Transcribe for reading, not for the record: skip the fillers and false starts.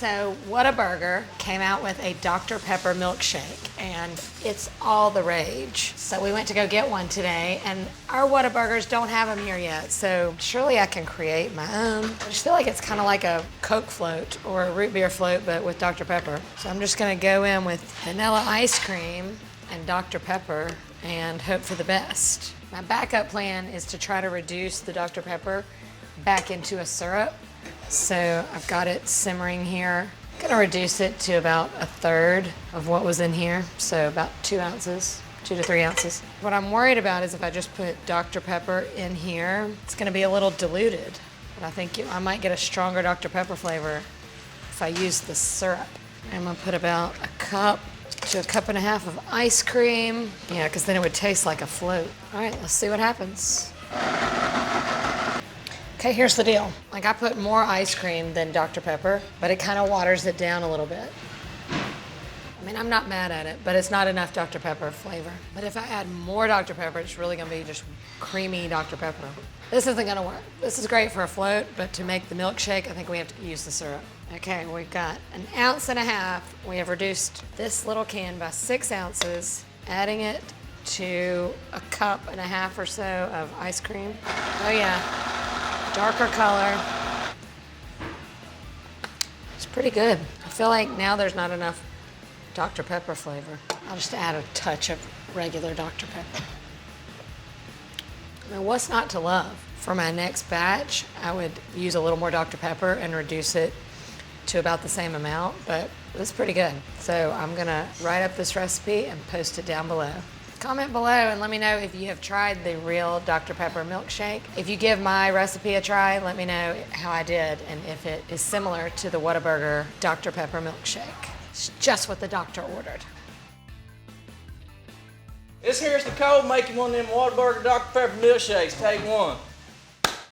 So Whataburger came out with a Dr Pepper milkshake, and it's all the rage. So we went to go get one today, and our Whataburgers don't have them here yet, so surely I can create my own. I just feel like it's kind of like a Coke float or a root beer float, but with Dr Pepper. So I'm just gonna go in with vanilla ice cream and Dr Pepper and hope for the best. My backup plan is to try to reduce the Dr Pepper back into a syrup. So I've got it simmering here. I'm gonna reduce it to about a third of what was in here. So about 2 ounces, 2 to 3 ounces. What I'm worried about is if I just put Dr Pepper in here, it's gonna be a little diluted. But I think I might get a stronger Dr Pepper flavor if I use the syrup. I'm gonna put about a cup to a cup and a half of ice cream. Yeah, because then it would taste like a float. All right, let's see what happens. Okay, here's the deal. Like, I put more ice cream than Dr Pepper, but it kind of waters it down a little bit. I mean, I'm not mad at it, but it's not enough Dr Pepper flavor. But if I add more Dr Pepper, it's really gonna be just creamy Dr Pepper. This isn't gonna work. This is great for a float, but to make the milkshake, I think we have to use the syrup. Okay, we've got 1.5 ounces. We have reduced this little can by 6 ounces, adding it to a cup and a half or so of ice cream. Oh yeah. Darker color. It's pretty good. I feel like now there's not enough Dr Pepper flavor. I'll just add a touch of regular Dr Pepper. Now, what's not to love? For my next batch, I would use a little more Dr Pepper and reduce it to about the same amount, but it's pretty good. So I'm gonna write up this recipe and post it down below. Comment below and let me know if you have tried the real Dr Pepper milkshake. If you give my recipe a try, let me know how I did and if it is similar to the Whataburger Dr Pepper milkshake. It's just what the doctor ordered. This here's Nicole making one of them Whataburger Dr Pepper milkshakes. Take one.